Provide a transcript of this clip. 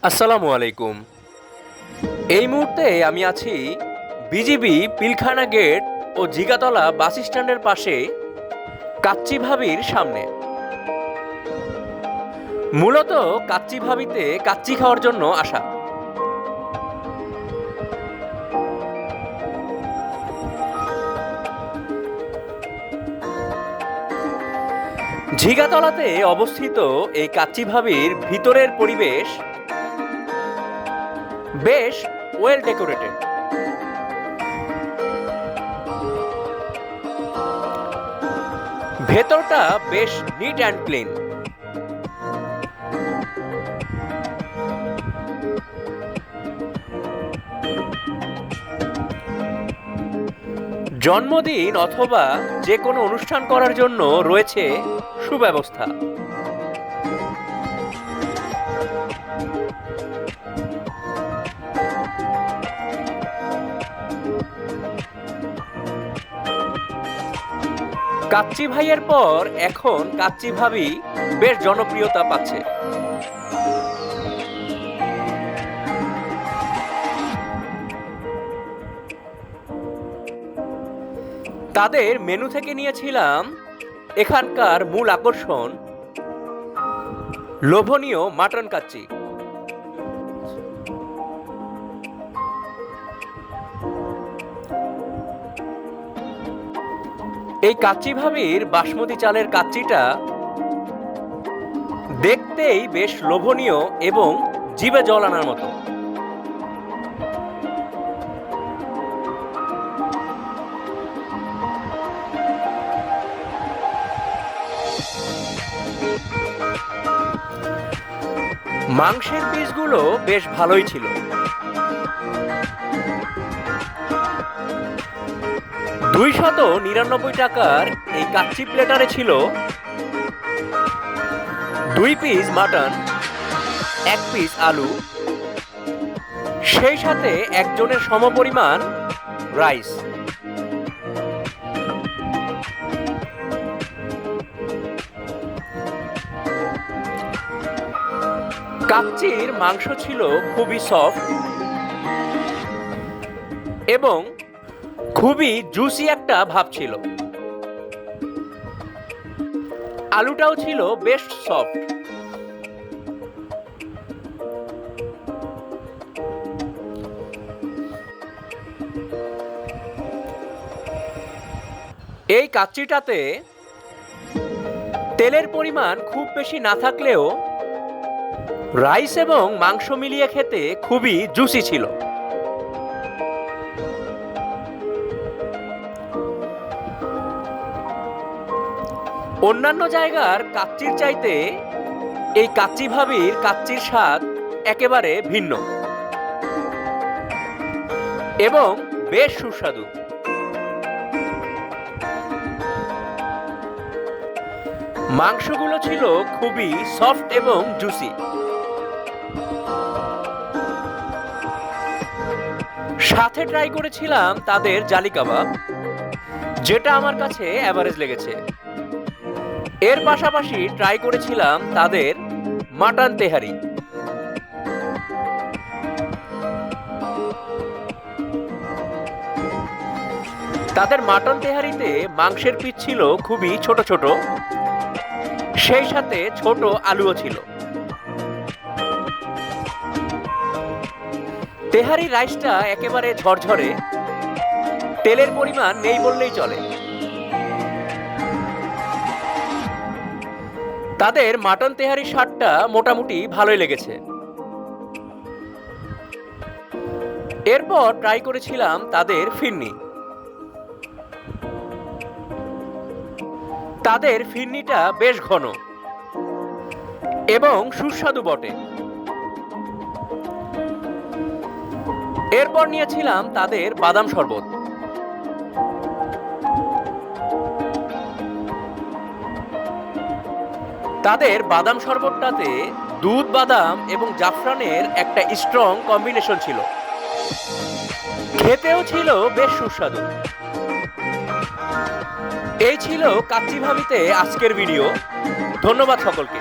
আসসালামু আলাইকুম। এই মুহূর্তে আমি আছি বিজিবি পিলখানা গেট ও জিগাতলা বাস স্ট্যান্ডের পাশে কাচ্চি ভাবির সামনে। মূলত কাচ্চি ভাবিতে কাচ্চি খাওয়ার জন্য আসা। ঝিগাতলাতে অবস্থিত এই কাচ্চি ভাবির ভিতরের পরিবেশ বেশ ওয়েল ডেকোরেটেড। ভেতরটা বেশ নিট অ্যান্ড ক্লিন। জন্মদিন অথবা যে কোনো অনুষ্ঠান করার জন্য রয়েছে সুব্যবস্থা। কাচ্চি ভাইয়ের পর এখন কাচ্চি ভাবি বেশ জনপ্রিয়তা পাচ্ছে। তাদের মেনু থেকে নিয়েছিলাম এখানকার মূল আকর্ষণ লোভনীয় মাটন কাচ্চি। এই কাচ্চি ভাবির বাসমতি চালের কাচ্চিটা দেখতেই বেশ লোভনীয় এবং জিভে জল আনার মতো। মাংসের পিসগুলো বেশ ভালোই ছিল। $299 এই কাচ্চি প্লেটারে ছিল 2 পিস মাটন, 1 পিস আলু, সেই সাথে একজনের সমপরিমাণ রাইস। কাচ্চির মাংস ছিল খুবই সফট এবং খুবই জুসি একটা ভাব ছিল। আলুটাও ছিল বেশ সফট। এই কাচ্চিটাতে তেলের পরিমাণ খুব বেশি না থাকলেও রাইস এবং মাংস মিলিয়ে খেতে খুবই জুসি ছিল। অন্যান্য জায়গার কাচ্চির চাইতে এই কাচ্চি ভাবির কাচ্চির স্বাদ একেবারে ভিন্ন এবং বেশ সুস্বাদু। মাংসগুলো ছিল খুবই সফট এবং জুসি। সাথে ট্রাই করেছিলাম তাদের জালি কাবাব, যেটা আমার কাছে এভারেজ লেগেছে। এর পাশাপাশি ট্রাই করেছিলাম তাদের মাটন তেহারি। তাদের মাটন তেহারিতে মাংসের পিস ছিল খুবই ছোট ছোট, সেই সাথে ছোট আলুও ছিল। তেহারি রাইসটা একেবারে ঝরঝরে, তেলের পরিমাণ নেই বললেই চলে। তাদের মাটন তেহারি স্বাদটা মোটামুটি ভালোই লেগেছে। এরপর ট্রাই করেছিলাম তাদের ফিরনি। তাদের ফিরনিটা বেশ ঘন এবং সুস্বাদু বটে। এরপর নিয়েছিলাম তাদের বাদাম শরবত। তাদের বাদাম শরবতটাতে দুধ, বাদাম এবং জাফরানের একটা স্ট্রং কম্বিনেশন ছিল। খেতেও ছিল বেশ সুস্বাদু। এই ছিল কাচ্চি ভাবিতে আজকের ভিডিও। ধন্যবাদ সকলকে।